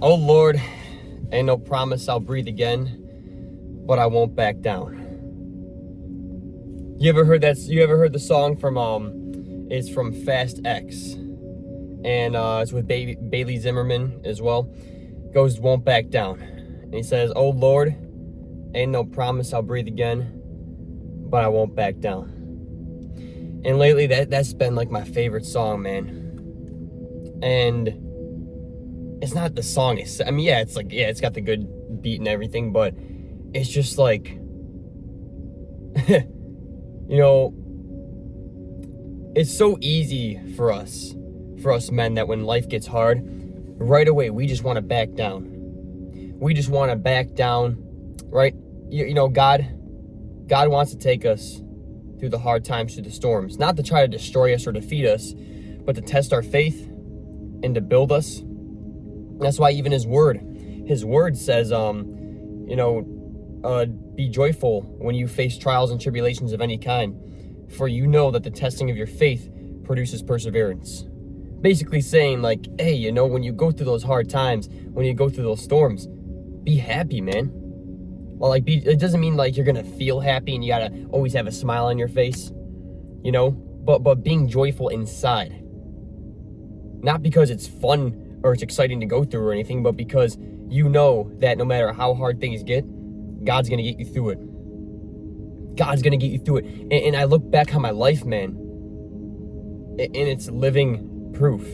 Oh Lord, ain't no promise I'll breathe again, but I won't back down. You ever heard that? You ever heard the song from it's from Fast X, and it's with Bailey Zimmerman as well. It goes, won't back down, and he says, "Oh Lord, ain't no promise I'll breathe again, but I won't back down." And lately, that's been like my favorite song, man. And it's not the song. It's it's got the good beat and everything, but it's just like, it's so easy for us men, that when life gets hard, right away we just want to back down. We just want to back down, right? God wants to take us through the hard times, through the storms, not to try to destroy us or defeat us, but to test our faith and to build us. That's why even his word says, be joyful when you face trials and tribulations of any kind, for you know that the testing of your faith produces perseverance. Basically saying, like, hey, when you go through those hard times, when you go through those storms, be happy, man. Well, it doesn't mean like you're gonna feel happy and you gotta always have a smile on your face, but being joyful inside. Not because it's fun or it's exciting to go through or anything, but because you know that no matter how hard things get, God's gonna get you through it. God's gonna get you through it. And I look back on my life, man, and it's living proof.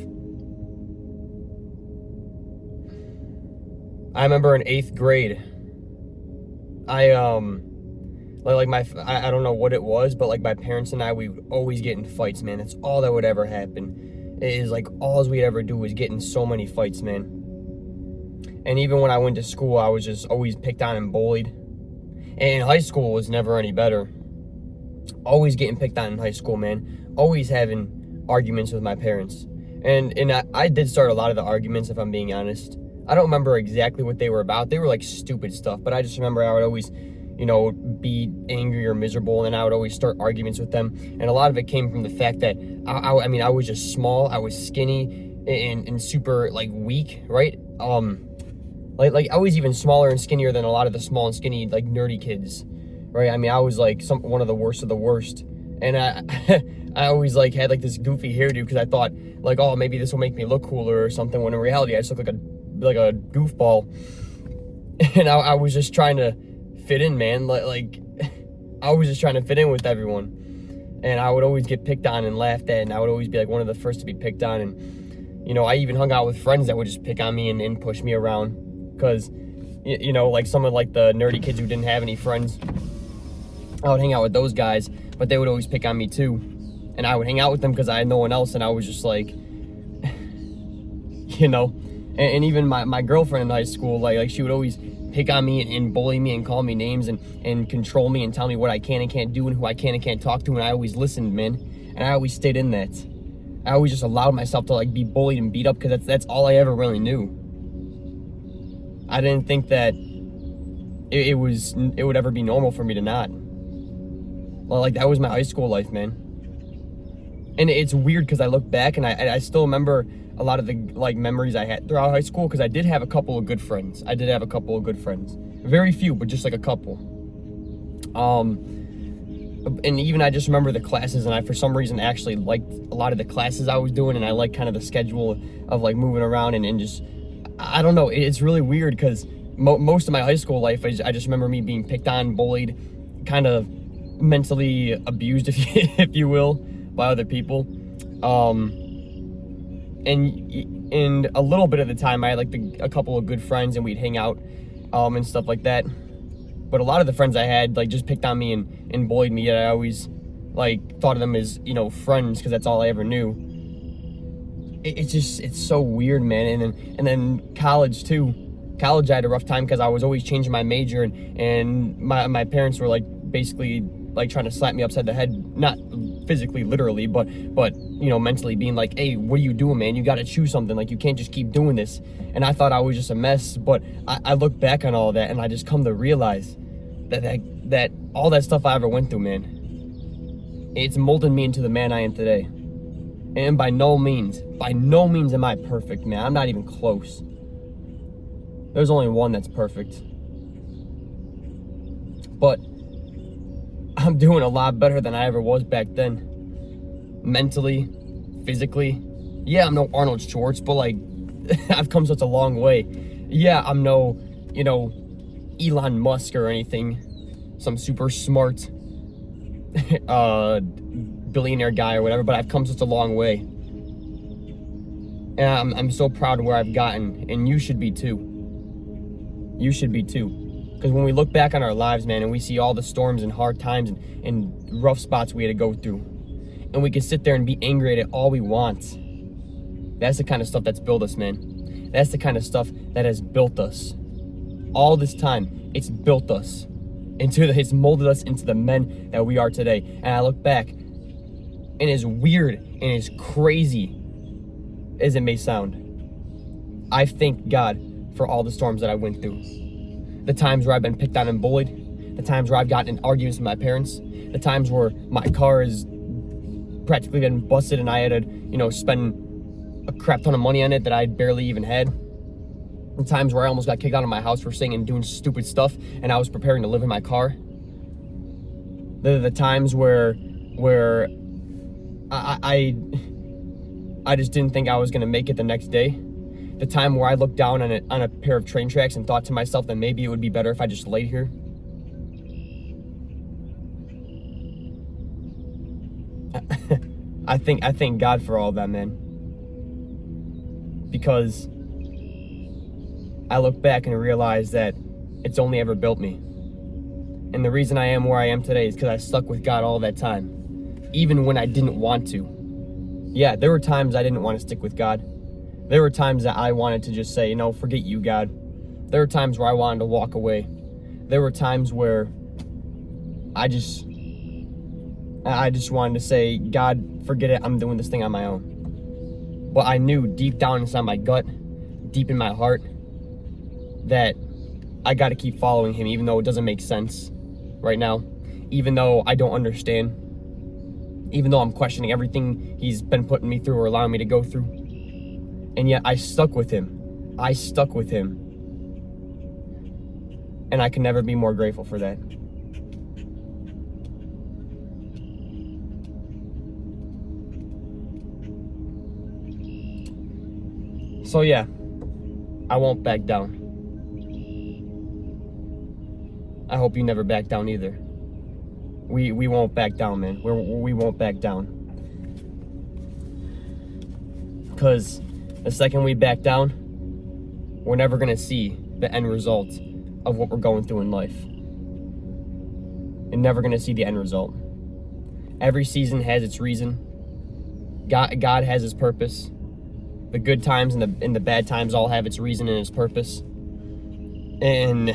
I remember in 8th grade, I don't know what it was, but like my parents and I, we would always get in fights, man. That's all that would ever happen. It is like all we'd ever do was get in so many fights, man. And even when I went to school, I was just always picked on and bullied. And high school was never any better. Always getting picked on in high school, man. Always having arguments with my parents. And I did start a lot of the arguments, if I'm being honest. I don't remember exactly what they were about. They were like stupid stuff, but I just remember I would always, be angry or miserable, and I would always start arguments with them. And a lot of it came from the fact that I was just small, I was skinny and super like weak, right? Like I was even smaller and skinnier than a lot of the small and skinny like nerdy kids, right? I was like one of the worst of the worst, and I always like had like this goofy hairdo because I thought like, oh, maybe this will make me look cooler or something. When in reality, I just looked like a goofball, and I was just trying to fit in, man. Like I was just trying to fit in with everyone, and I would always get picked on and laughed at, and I would always be like one of the first to be picked on. And I even hung out with friends that would just pick on me and push me around, because like some of like the nerdy kids who didn't have any friends, I would hang out with those guys, but they would always pick on me too, and I would hang out with them because I had no one else, and I was just like and even my girlfriend in high school, like she would always pick on me and bully me and call me names and control me and tell me what I can and can't do and who I can and can't talk to, and I always listened, man, and I always stayed in that. I always just allowed myself to like be bullied and beat up because that's all I ever really knew. I didn't think that it would ever be normal for me to not. Well, like that was my high school life, man. And it's weird because I look back and I still remember a lot of the like memories I had throughout high school, because I did have a couple of good friends. Very few, but just like a couple. And even I just remember the classes, and I for some reason actually liked a lot of the classes I was doing, and I liked kind of the schedule of like moving around and just, I don't know, it's really weird because most of my high school life, I just remember me being picked on, bullied, kind of mentally abused, if you will, by other people. And a little bit of the time I had like a couple of good friends, and we'd hang out and stuff like that. But a lot of the friends I had like just picked on me and bullied me, yet I always like thought of them as friends, because that's all I ever knew. It's so weird, man. And then college too. College I had a rough time because I was always changing my major, and my parents were like basically like trying to slap me upside the head, not physically, literally, but mentally, being like, hey, what are you doing, man? You got to choose something. Like, you can't just keep doing this. And I thought I was just a mess, but I look back on all that, and I just come to realize that all that stuff I ever went through, man, it's molded me into the man I am today. And by no means am I perfect, man. I'm not even close. There's only one that's perfect. But I'm doing a lot better than I ever was back then. Mentally, physically. Yeah, I'm no Arnold Schwarzenegger, but like, I've come such a long way. Yeah, I'm no, Elon Musk or anything. Some super smart billionaire guy or whatever, but I've come such a long way. And I'm so proud of where I've gotten, and you should be too. You should be too. Because when we look back on our lives, man, and we see all the storms and hard times and rough spots we had to go through, and we can sit there and be angry at it all we want. That's the kind of stuff that's built us, man. That's the kind of stuff that has built us. All this time, it's built us. It's molded us into the men that we are today. And I look back, and as weird and as crazy as it may sound, I thank God for all the storms that I went through. The times where I've been picked on and bullied, the times where I've gotten in arguments with my parents, the times where my car has practically been busted and I had to, spend a crap ton of money on it that I barely even had. The times where I almost got kicked out of my house for saying and doing stupid stuff and I was preparing to live in my car. The times where I just didn't think I was gonna make it the next day. The time where I looked down on a pair of train tracks and thought to myself that maybe it would be better if I just laid here. I thank God for all that, man. Because I look back and realize that it's only ever built me. And the reason I am where I am today is because I stuck with God all that time, even when I didn't want to. Yeah, there were times I didn't want to stick with God. There were times that I wanted to just say, forget you, God. There were times where I wanted to walk away. There were times where I just wanted to say, God, forget it, I'm doing this thing on my own. But I knew deep down inside my gut, deep in my heart, that I got to keep following him, even though it doesn't make sense right now, even though I don't understand, even though I'm questioning everything he's been putting me through or allowing me to go through. And yet I stuck with him. I stuck with him. And I can never be more grateful for that. So yeah, I won't back down. I hope you never back down either. We won't back down, man. We won't back down. Because the second we back down, we're never going to see the end result of what we're going through in life. You're never going to see the end result. Every season has its reason. God has his purpose. The good times and the bad times all have its reason and its purpose. And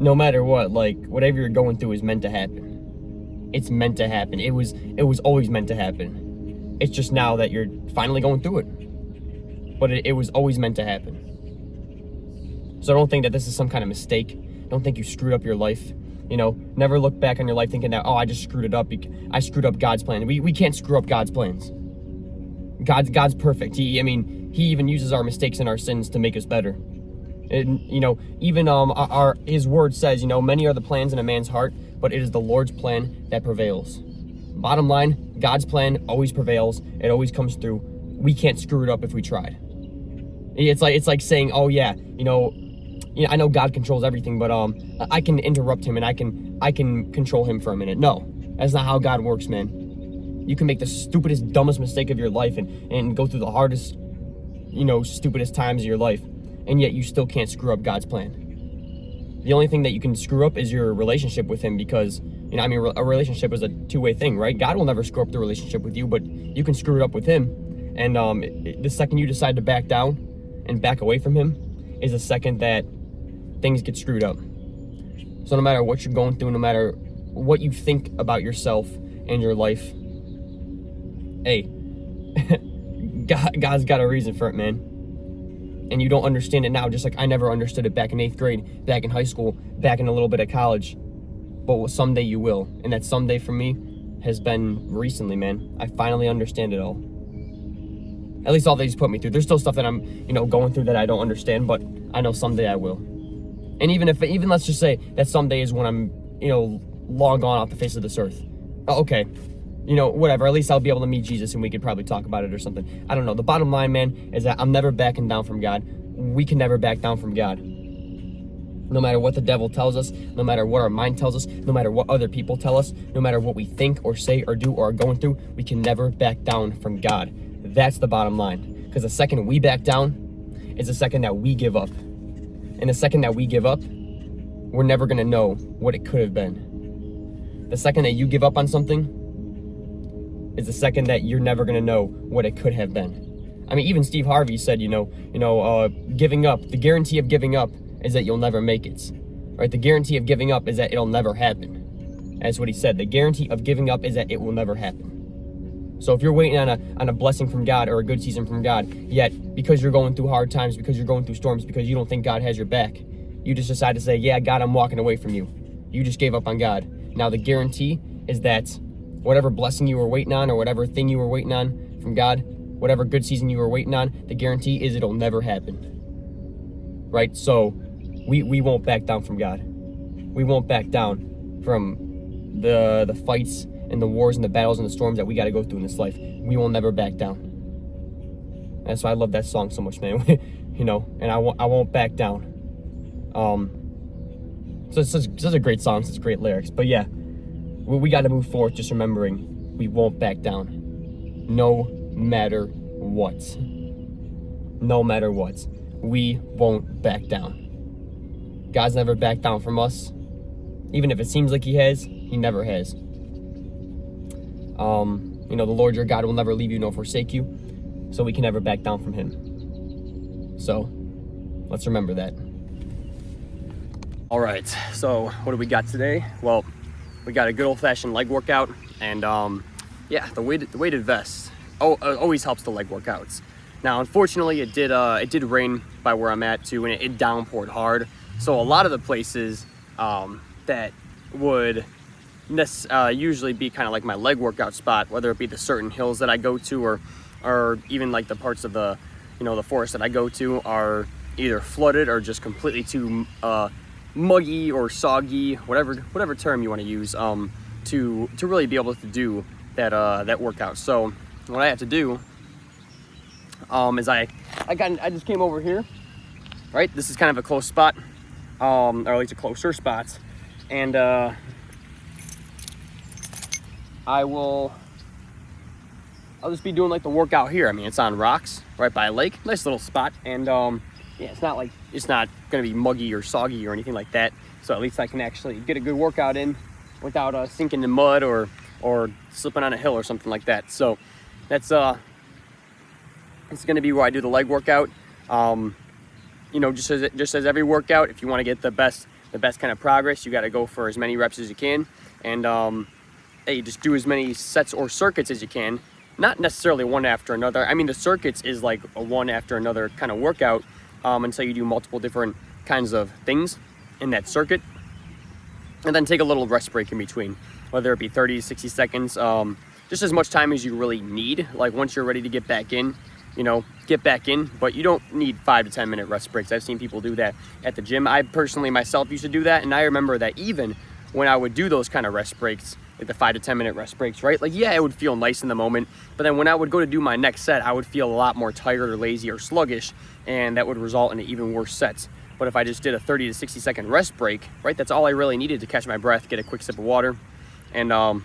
no matter what, whatever you're going through is meant to happen. It's meant to happen. It was always meant to happen. It's just now that you're finally going through it. But it was always meant to happen. So don't think that this is some kind of mistake. Don't think you screwed up your life. Never look back on your life thinking that, I just screwed it up. I screwed up God's plan. We can't screw up God's plans. God's perfect. He even uses our mistakes and our sins to make us better. And, even his word says, many are the plans in a man's heart, but it is the Lord's plan that prevails. Bottom line, God's plan always prevails. It always comes through. We can't screw it up if we tried. It's like saying, I know God controls everything, but I can interrupt him and I can control him for a minute. No, that's not how God works, man. You can make the stupidest, dumbest mistake of your life and go through the hardest, stupidest times of your life, and yet you still can't screw up God's plan. The only thing that you can screw up is your relationship with him, because, a relationship is a two-way thing, right? God will never screw up the relationship with you, but you can screw it up with him. And the second you decide to back down and back away from him is the second that things get screwed up. So no matter what you're going through, no matter what you think about yourself and your life, hey, God's got a reason for it, man. And you don't understand it now, just like I never understood it back in 8th grade, back in high school, back in a little bit of college. But someday you will. And that someday for me has been recently, man. I finally understand it all. At least all that he's put me through. There's still stuff that I'm, going through that I don't understand, but I know someday I will. And even let's just say that someday is when I'm, long gone off the face of this earth. Okay, whatever. At least I'll be able to meet Jesus and we could probably talk about it or something. I don't know. The bottom line, man, is that I'm never backing down from God. We can never back down from God. No matter what the devil tells us, no matter what our mind tells us, no matter what other people tell us, no matter what we think or say or do or are going through, we can never back down from God. That's the bottom line. Because the second we back down is the second that we give up. And the second that we give up, we're never going to know what it could have been. The second that you give up on something is the second that you're never going to know what it could have been. I mean, even Steve Harvey said, giving up, the guarantee of giving up is that you'll never make it. Right? The guarantee of giving up is that it'll never happen. That's what he said. The guarantee of giving up is that it will never happen. So if you're waiting on a blessing from God or a good season from God, yet because you're going through hard times, because you're going through storms, because you don't think God has your back, you just decide to say, yeah, God, I'm walking away from you. You just gave up on God. Now the guarantee is that whatever blessing you were waiting on or whatever thing you were waiting on from God, whatever good season you were waiting on, the guarantee is it'll never happen. Right? So we won't back down from God. We won't back down from the fights and the wars and the battles and the storms that we got to go through in this life. We will never back down. That's why I love that song so much, man. And I won't back down. So it's such a great song, such great lyrics. But yeah, we got to move forward just remembering we won't back down. No matter what. No matter what. We won't back down. God's never backed down from us. Even if it seems like he has, he never has. The Lord your God will never leave you nor forsake you, so we can never back down from him. So let's remember that. All right, so what do we got today? Well, we got a good old-fashioned leg workout, and the weighted vest always helps the leg workouts. Now, unfortunately, it did rain by where I'm at too, and it downpoured hard. So a lot of the places that would usually be kind of like my leg workout spot, whether it be the certain hills that I go to or even like the parts of the the forest that I go to, are either flooded or just completely too muggy or soggy, whatever term you want to use, to really be able to do that workout. So what I have to do is I just came over here, right? This is kind of a close spot, or at least a closer spot, and I'll just be doing like the workout here. I mean, it's on rocks right by a lake, nice little spot, and it's not gonna be muggy or soggy or anything like that. So at least I can actually get a good workout in without sinking in mud or slipping on a hill or something like that. So that's it's gonna be where I do the leg workout. Just as every workout, if you want to get the best kind of progress, you got to go for as many reps as you can, and just do as many sets or circuits as you can. Not necessarily one after another. I mean, the circuits is like a one after another kind of workout, until you do multiple different kinds of things in that circuit, and then take a little rest break in between, whether it be 30 to 60 seconds, just as much time as you really need. Like once you're ready to get back in, get back in, but you don't need 5 to 10 minute rest breaks. I've seen people do that at the gym. I personally myself used to do that, and I remember that even when I would do those kind of rest breaks, like the 5 to 10 minute rest breaks, right? Like, yeah, it would feel nice in the moment, but then when I would go to do my next set, I would feel a lot more tired or lazy or sluggish, and that would result in even worse sets. But if I just did a 30 to 60 second rest break, right, that's all I really needed to catch my breath, get a quick sip of water, and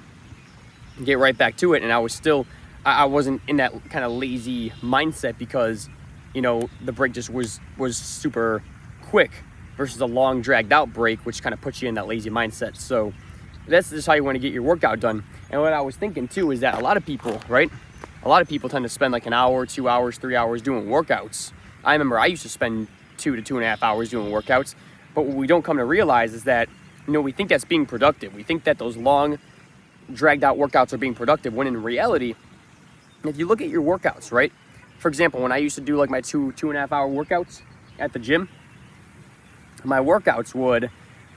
get right back to it. And I wasn't in that kind of lazy mindset, because the break just was super quick versus a long dragged out break, which kind of puts you in that lazy mindset. So that's just how you want to get your workout done. And what I was thinking too is that a lot of people tend to spend like an hour, 2 hours, 3 hours doing workouts. I remember I used to spend 2 to 2.5 hours doing workouts, but what we don't come to realize is that we think that's being productive. We think that those long dragged out workouts are being productive, when in reality, if you look at your workouts, right? For example, when I used to do like my 2.5 hour workouts at the gym, my workouts would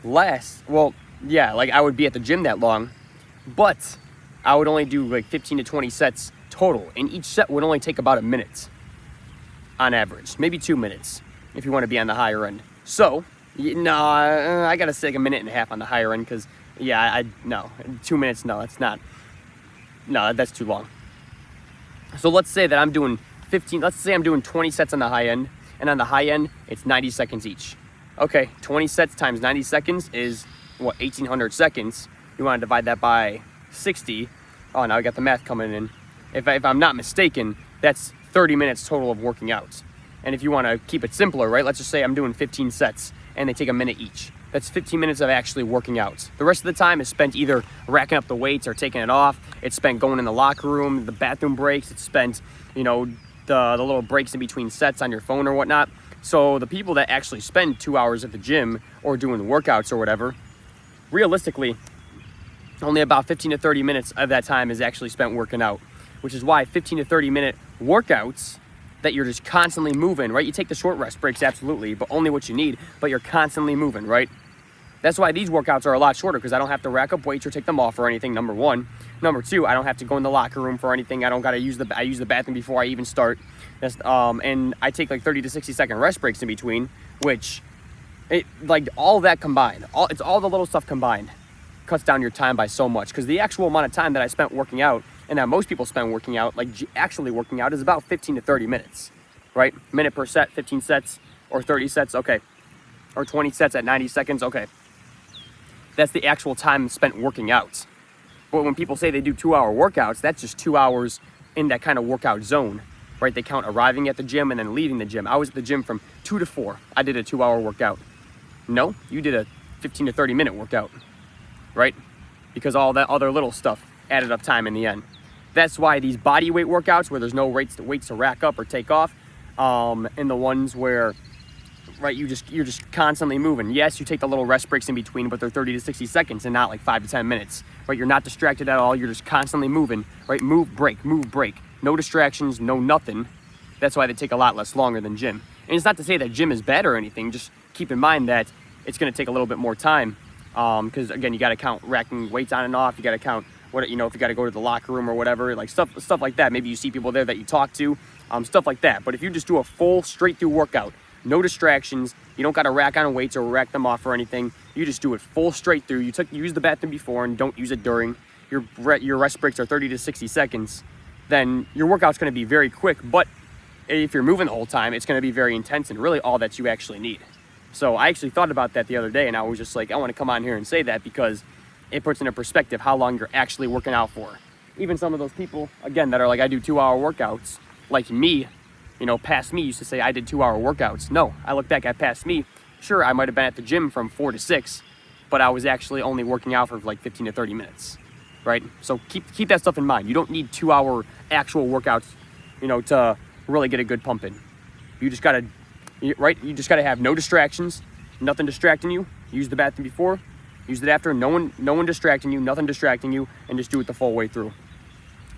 last, I would be at the gym that long, but I would only do like 15 to 20 sets total. And each set would only take about a minute on average, maybe 2 minutes if you want to be on the higher end. So, I got to say like a minute and a half on the higher end because, no, 2 minutes, no, that's too long. So let's say that I'm doing 20 sets on the high end, and on the high end, it's 90 seconds each. Okay, 20 sets times 90 seconds is, 1,800 seconds. You want to divide that by 60. Oh, now I got the math coming in. If I'm not mistaken, that's 30 minutes total of working out. And if you want to keep it simpler, right, let's just say I'm doing 15 sets, and they take a minute each. That's 15 minutes of actually working out. The rest of the time is spent either racking up the weights or taking it off. It's spent going in the locker room, the bathroom breaks. It's spent, the little breaks in between sets on your phone or whatnot. So the people that actually spend 2 hours at the gym or doing the workouts or whatever, realistically, only about 15 to 30 minutes of that time is actually spent working out, which is why 15 to 30 minute workouts that you're just constantly moving, right? You take the short rest breaks, absolutely, but only what you need, but you're constantly moving, right? That's why these workouts are a lot shorter, because I don't have to rack up weights or take them off or anything, number one. Number two, I don't have to go in the locker room for anything. I use the bathroom before I even start. And I take like 30 to 60 second rest breaks in between, which, all that combined, it's all the little stuff combined, cuts down your time by so much, because the actual amount of time that I spent working out, and that most people spend working out, actually working out, is about 15 to 30 minutes, right? Minute per set, 15 sets, or 30 sets, okay. Or 20 sets at 90 seconds, okay. That's the actual time spent working out. But when people say they do 2 hour workouts, that's just 2 hours in that kind of workout zone, right? They count arriving at the gym and then leaving the gym. I was at the gym from 2 to 4. I did a 2 hour workout. No, you did a 15 to 30 minute workout, right? Because all that other little stuff added up time in the end. That's why these body weight workouts where there's no weights to rack up or take off, and the ones where, right, you're just constantly moving. Yes, you take the little rest breaks in between, but they're 30 to 60 seconds and not like 5 to 10 minutes, right? You're not distracted at all. You're just constantly moving, right? Move, break. No distractions, no nothing. That's why they take a lot less longer than gym. And it's not to say that gym is bad or anything. Just keep in mind that it's going to take a little bit more time. Because again, you got to count racking weights on and off. You got to count if you got to go to the locker room or whatever, like stuff like that. Maybe you see people there that you talk to, stuff like that. But if you just do a full straight through workout, no distractions, you don't got to rack on weights or rack them off or anything. You just do it full straight through. You use the bathroom before and don't use it during. Your rest breaks are 30 to 60 seconds. Then your workout's going to be very quick. But if you're moving the whole time, it's going to be very intense and really all that you actually need. So I actually thought about that the other day, and I was just like, I want to come on here and say that because it puts into perspective how long you're actually working out for. Even some of those people, again, that are like, I do 2 hour workouts, like me, past me used to say I did 2 hour workouts. No, I look back at past me. Sure, I might have been at the gym from 4 to 6, but I was actually only working out for like 15 to 30 minutes, right? So keep that stuff in mind. You don't need 2 hour actual workouts, to really get a good pump in. You just gotta, right? You just gotta have no distractions, nothing distracting you. Use the bathroom before, use it after, no one distracting you, nothing distracting you, and just do it the full way through.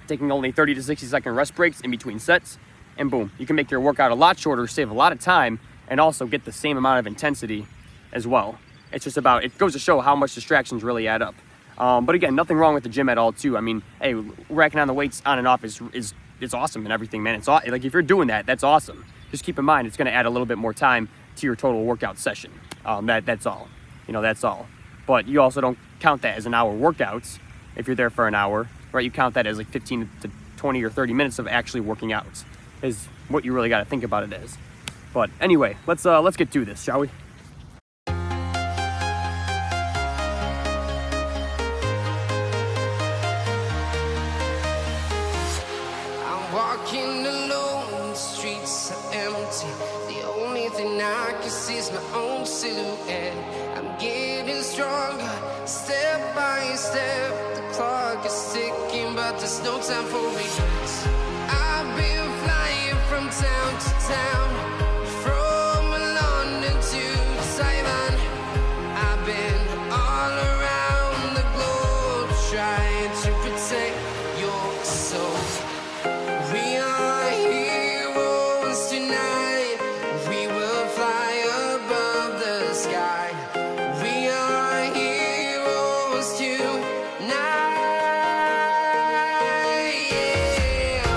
Taking only 30 to 60 second rest breaks in between sets, and boom, you can make your workout a lot shorter, save a lot of time, and also get the same amount of intensity as well. It's just about, it goes to show how much distractions really add up. But again, nothing wrong with the gym at all too. I mean, hey, racking on the weights on and off is awesome and everything, man. It's like, if you're doing that, that's awesome. Just keep in mind, it's gonna add a little bit more time to your total workout session. That's all, that's all. But you also don't count that as an hour workouts if you're there for an hour, right? You count that as like 15 to 20 or 30 minutes of actually working out is what you really got to think about it as. But anyway, let's get to this, shall we? I'm walking alone, the streets are empty. The only thing I can see is my own silhouette. I'm getting stronger, step by step. The clock is ticking, but there's no time for regrets. I've been flying from town to town, from London to Taiwan. I've been all around the globe trying to protect your soul. We are heroes tonight. We will fly above the sky. We are heroes tonight. Yeah.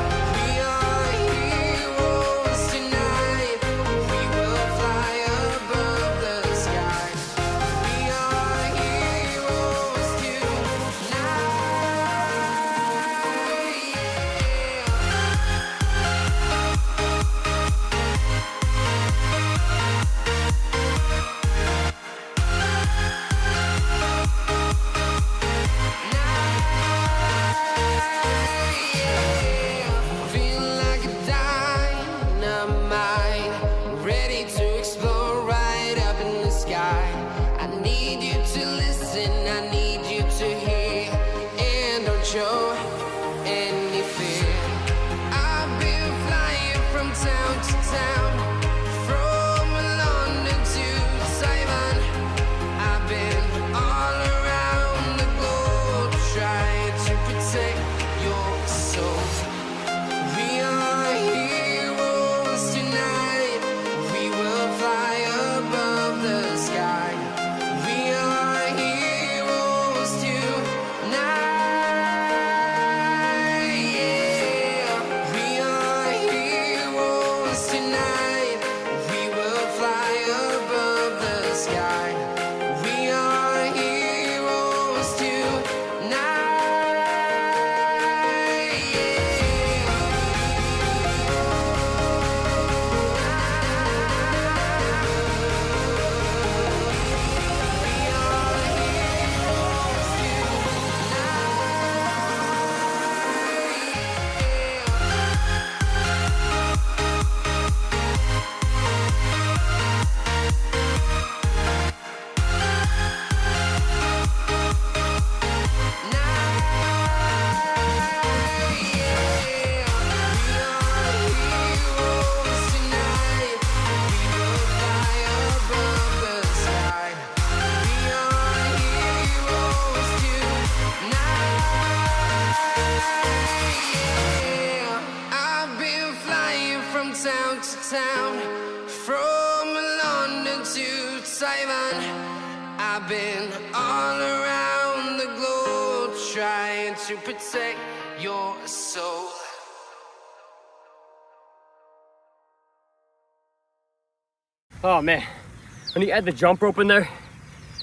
to Taiwan. I've been all around the globe trying to protect your soul. Oh man, when you add the jump rope in there,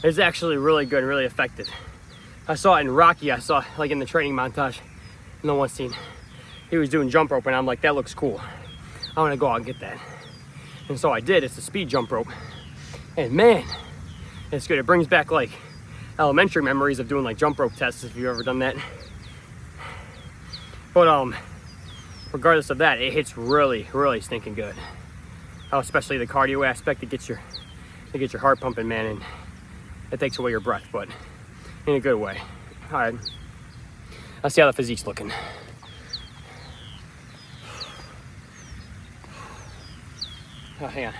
it's actually really good and really effective. I saw it in Rocky. I saw like in the training montage in the one scene, he was doing jump rope and I'm like, that looks cool. I want to go out and get that. And so I did. It's a speed jump rope. And man, it's good. It brings back like elementary memories of doing like jump rope tests if you've ever done that. But regardless of that, it hits really, really stinking good. Especially the cardio aspect, it gets your heart pumping, man, and it takes away your breath, but in a good way. All right, let's see how the physique's looking. Oh, hang on.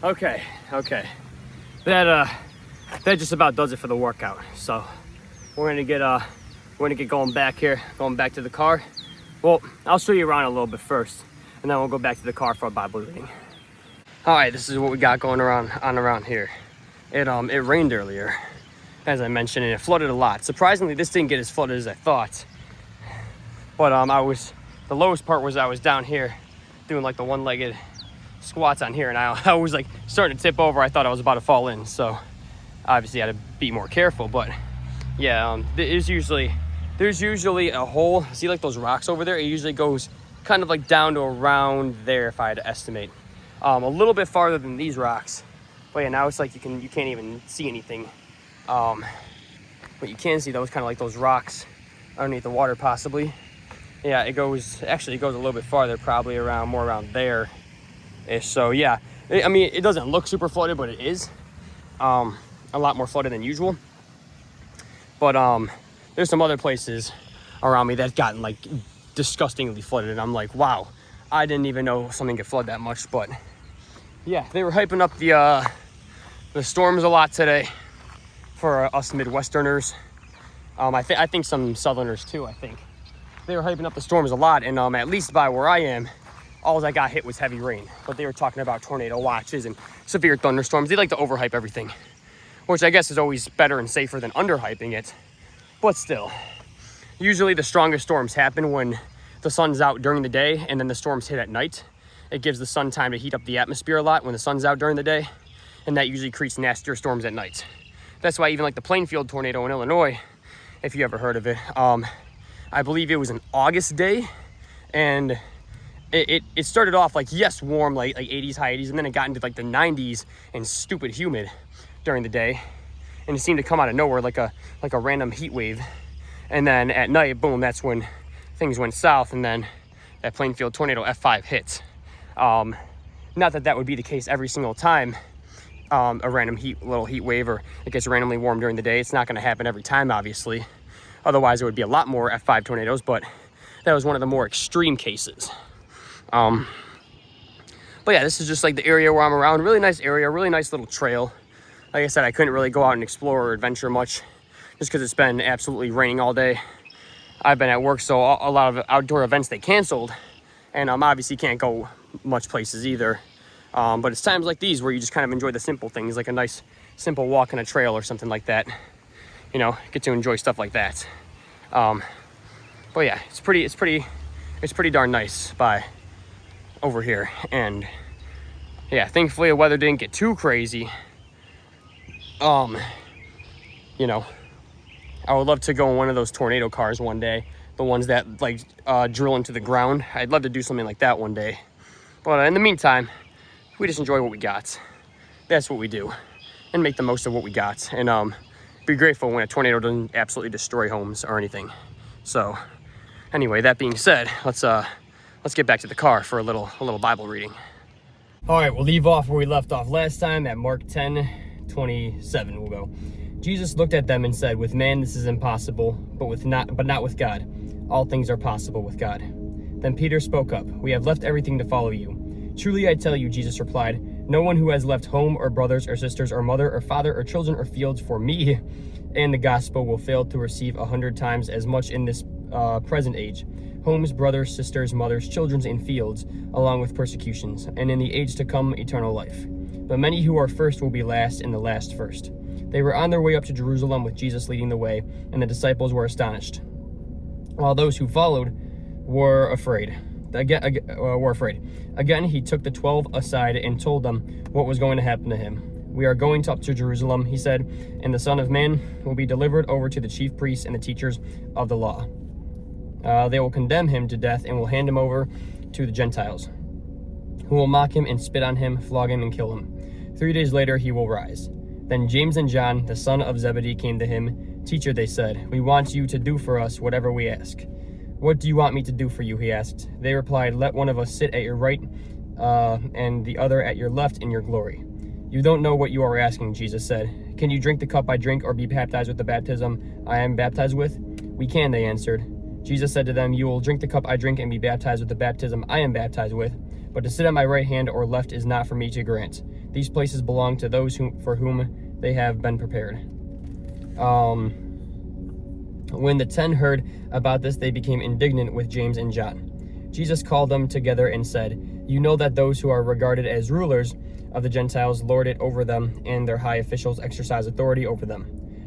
Okay. That just about does it for the workout. So we're gonna get going back here, going back to the car. Well, I'll show you around a little bit first, and then we'll go back to the car for a Bible reading. All right, this is what we got going around here. It rained earlier, as I mentioned, and it flooded a lot. Surprisingly, this didn't get as flooded as I thought. But the lowest part was I was down here doing like the one-legged squats on here, and I was like starting to tip over. I thought I was about to fall in, so obviously I had to be more careful. But yeah, there's usually a hole. See like those rocks over there? It usually goes kind of like down to around there if I had to estimate. A little bit farther than these rocks. But yeah, now it's like you can't even see anything. But you can see those kind of like those rocks underneath the water possibly. Yeah, it goes a little bit farther, probably more around there. So yeah, I mean, it doesn't look super flooded, but it is a lot more flooded than usual. But there's some other places around me that's gotten like disgustingly flooded, and I'm like, wow, I didn't even know something could flood that much. But yeah, they were hyping up the storms a lot today for us Midwesterners. I think some Southerners too. I think they were hyping up the storms a lot, and at least by where I am, all I got hit was heavy rain. But they were talking about tornado watches and severe thunderstorms. They like to overhype everything, which I guess is always better and safer than underhyping it. But still, usually the strongest storms happen when the sun's out during the day and then the storms hit at night. It gives the sun time to heat up the atmosphere a lot when the sun's out during the day, and that usually creates nastier storms at night. That's why even like the Plainfield tornado in Illinois, if you ever heard of it, I believe it was an August day, and it started off like, yes, warm, like 80s, high 80s, and then it got into like the 90s and stupid humid during the day, and it seemed to come out of nowhere like a random heat wave. And then at night, boom, that's when things went south, and then that Plainfield tornado F5 hit. Not that would be the case every single time a random little heat wave or it gets randomly warm during the day. It's not going to happen every time, obviously. Otherwise, it would be a lot more F5 tornadoes, but that was one of the more extreme cases. But yeah, this is just like the area where I'm around. Really nice area, really nice little trail. Like I said, I couldn't really go out and explore or adventure much just because it's been absolutely raining all day. I've been at work, so a lot of outdoor events they canceled, and obviously can't go much places either. But it's times like these where you just kind of enjoy the simple things, like a nice simple walk on a trail or something like that. You know, get to enjoy stuff like that. But yeah, it's pretty darn nice by over here. And yeah, thankfully the weather didn't get too crazy. You know, I would love to go in one of those tornado cars one day, the ones that like drill into the ground. I'd love to do something like that one day. But in the meantime, we just enjoy what we got. That's what we do, and make the most of what we got, and be grateful when a tornado doesn't absolutely destroy homes or anything. So anyway, that being said, let's get back to the car for a little Bible reading. All right, we'll leave off where we left off last time at Mark 10:27. We'll go. Jesus looked at them and said, "With man this is impossible, but not with God. All things are possible with God." Then Peter spoke up. "We have left everything to follow you." "Truly I tell you," Jesus replied, "no one who has left home or brothers or sisters or mother or father or children or fields for me and the gospel will fail to receive 100 times as much in this present age. Homes, brothers, sisters, mothers, children, and fields, along with persecutions, and in the age to come, eternal life. But many who are first will be last, and the last first." They were on their way up to Jerusalem with Jesus leading the way, and the disciples were astonished, while those who followed were afraid. Again, he took the 12 aside and told them what was going to happen to him. "We are going up to Jerusalem," he said, "and the Son of Man will be delivered over to the chief priests and the teachers of the law. They will condemn him to death and will hand him over to the Gentiles, who will mock him and spit on him, flog him, and kill him. 3 days later he will rise." Then James and John, the son of Zebedee, came to him. "Teacher," they said, "we want you to do for us whatever we ask." "What do you want me to do for you?" he asked. They replied, "Let one of us sit at your right and the other at your left in your glory." "You don't know what you are asking," Jesus said. "Can you drink the cup I drink or be baptized with the baptism I am baptized with?" "We can," they answered. Jesus said to them, "You will drink the cup I drink and be baptized with the baptism I am baptized with, but to sit at my right hand or left is not for me to grant. These places belong to those for whom they have been prepared." When the 10 heard about this, they became indignant with James and John. Jesus called them together and said, "You know that those who are regarded as rulers of the Gentiles lord it over them, and their high officials exercise authority over them.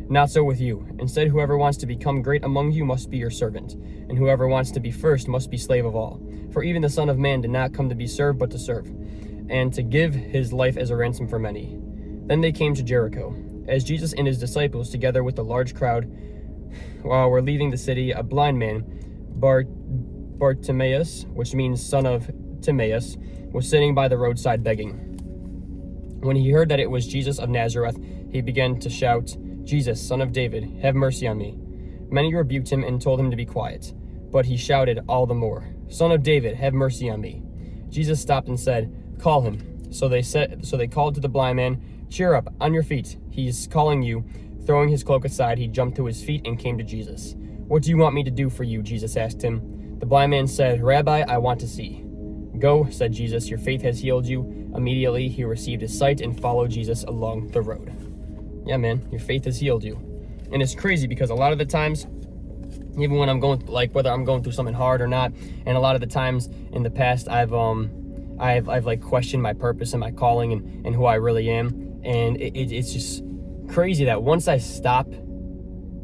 Not so with you. Instead, whoever wants to become great among you must be your servant, and whoever wants to be first must be slave of all. For even the Son of Man did not come to be served, but to serve, and to give his life as a ransom for many." Then they came to Jericho. As Jesus and his disciples, together with a large crowd, were leaving the city, a blind man, Bartimaeus, which means son of Timaeus, was sitting by the roadside begging. When he heard that it was Jesus of Nazareth, he began to shout, "Jesus, Son of David, have mercy on me." Many rebuked him and told him to be quiet, but he shouted all the more, "Son of David, have mercy on me." Jesus stopped and said, "Call him." So they called to the blind man, "Cheer up, on your feet, he's calling you." Throwing his cloak aside, he jumped to his feet and came to Jesus. "What do you want me to do for you?" Jesus asked him. The blind man said, "Rabbi, I want to see." "Go," said Jesus, "your faith has healed you." Immediately he received his sight and followed Jesus along the road. Yeah, man, your faith has healed you. And it's crazy because a lot of the times, even when I'm going, like whether I'm going through something hard or not, and a lot of the times in the past, I've like questioned my purpose and my calling and who I really am. And it's just crazy that once I stop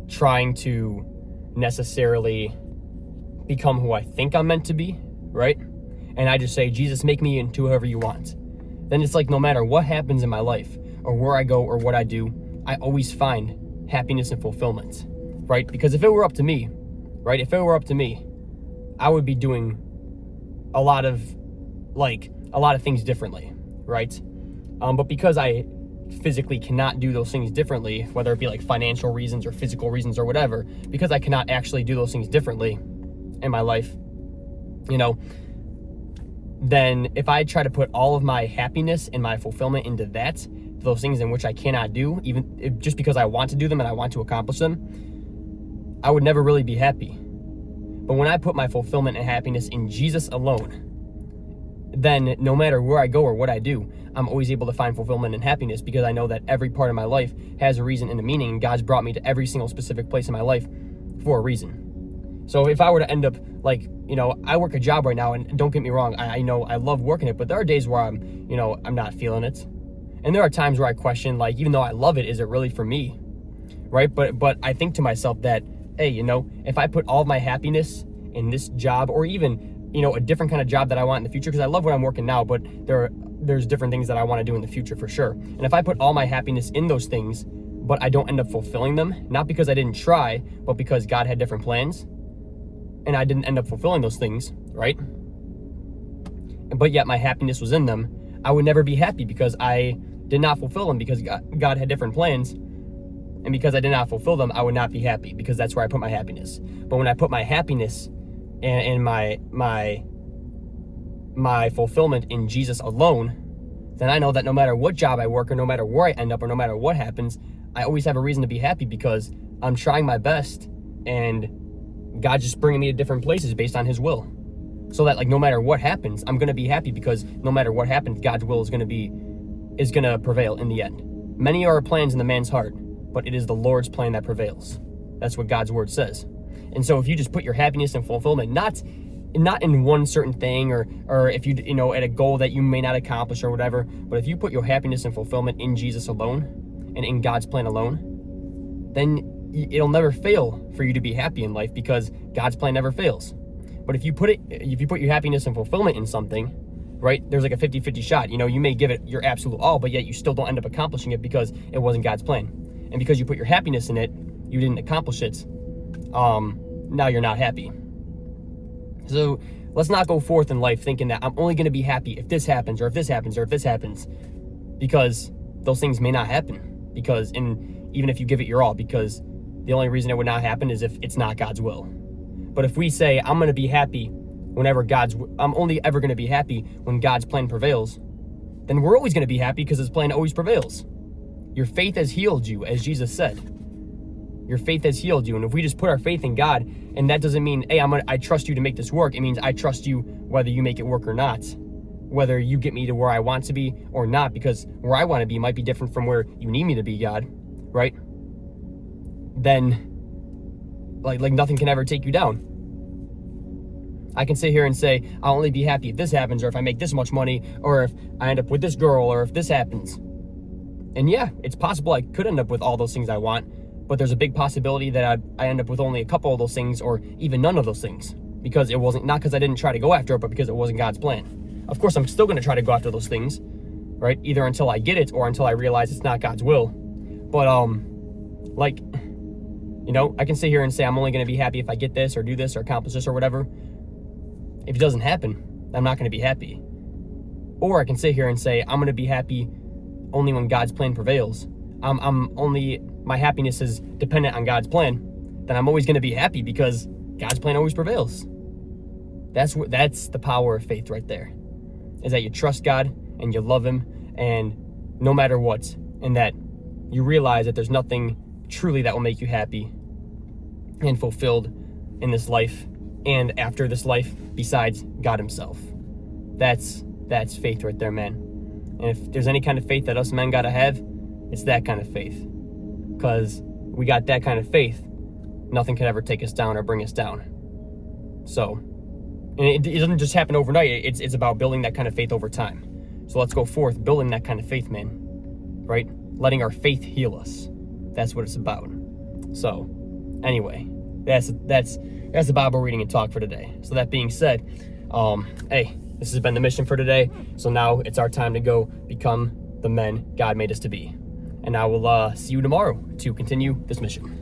trying to necessarily become who I think I'm meant to be, right? And I just say, "Jesus, make me into whoever you want." Then it's like no matter what happens in my life or where I go or what I do, I always find happiness and fulfillment, right? Because if it were up to me, right? If it were up to me, I would be doing a lot of things differently, right? But because I physically cannot do those things differently, whether it be like financial reasons or physical reasons or whatever, because I cannot actually do those things differently in my life, then if I try to put all of my happiness and my fulfillment into those things in which I cannot do, just because I want to do them and I want to accomplish them, I would never really be happy. But when I put my fulfillment and happiness in Jesus alone, then no matter where I go or what I do, I'm always able to find fulfillment and happiness because I know that every part of my life has a reason and a meaning, and God's brought me to every single specific place in my life for a reason. So if I were to end up I work a job right now, and don't get me wrong, I know I love working it, but there are days where I'm not feeling it. And there are times where I question, even though I love it, is it really for me? Right? But I think to myself that, hey, if I put all of my happiness in this job, or even, a different kind of job that I want in the future, because I love what I'm working now, but there's different things that I want to do in the future for sure. And if I put all my happiness in those things, but I don't end up fulfilling them, not because I didn't try, but because God had different plans, and I didn't end up fulfilling those things, right? But yet my happiness was in them, I would never be happy because I did not fulfill them, because God had different plans, and because I did not fulfill them, I would not be happy, because that's where I put my happiness. But when I put my happiness and my fulfillment in Jesus alone, then I know that no matter what job I work, or no matter where I end up, or no matter what happens, I always have a reason to be happy, because I'm trying my best, and God's just bringing me to different places based on his will. So that, like, no matter what happens, I'm going to be happy, because no matter what happens, God's will is going to prevail in the end. Many are plans in the man's heart, but it is the Lord's plan that prevails. That's what God's word says. And so if you just put your happiness and fulfillment, not in one certain thing, or if you at a goal that you may not accomplish or whatever, but if you put your happiness and fulfillment in Jesus alone and in God's plan alone, then it'll never fail for you to be happy in life, because God's plan never fails. But if you put your happiness and fulfillment in something, right, there's like a 50-50 shot. You may give it your absolute all, but yet you still don't end up accomplishing it because it wasn't God's plan. And because you put your happiness in it, you didn't accomplish it. Now you're not happy. So let's not go forth in life thinking that I'm only going to be happy if this happens, or if this happens, or if this happens, because those things may not happen. Even if you give it your all, because the only reason it would not happen is if it's not God's will. But if we say, I'm going to be happy I'm only ever going to be happy when God's plan prevails, then we're always going to be happy, because his plan always prevails. Your faith has healed you, as Jesus said. Your faith has healed you. And if we just put our faith in God, and that doesn't mean, hey, I trust you to make this work. It means I trust you whether you make it work or not, whether you get me to where I want to be or not, because where I want to be might be different from where you need me to be, God, right? Then like nothing can ever take you down. I can sit here and say, I'll only be happy if this happens, or if I make this much money, or if I end up with this girl, or if this happens. And yeah, it's possible I could end up with all those things I want, but there's a big possibility that I end up with only a couple of those things, or even none of those things, because it wasn't, not because I didn't try to go after it, but because it wasn't God's plan. Of course, I'm still going to try to go after those things, right? Either until I get it, or until I realize it's not God's will. But I can sit here and say I'm only going to be happy if I get this, or do this, or accomplish this, or whatever. If it doesn't happen, I'm not going to be happy. Or I can sit here and say I'm going to be happy only when God's plan prevails. My happiness is dependent on God's plan. Then I'm always going to be happy, because God's plan always prevails. That's the power of faith right there. Is that you trust God and you love him, and no matter what, and that you realize that there's nothing truly that will make you happy and fulfilled in this life and after this life besides God himself. That's faith right there, man. And if there's any kind of faith that us men gotta have, it's that kind of faith. Because we got that kind of faith, nothing can ever take us down or bring us down. So, and it doesn't just happen overnight. It's about building that kind of faith over time. So let's go forth building that kind of faith, man. Right? Letting our faith heal us. That's what it's about. So, anyway, that's the Bible reading and talk for today. So that being said, hey, this has been the mission for today. So now it's our time to go become the men God made us to be. And I will see you tomorrow to continue this mission.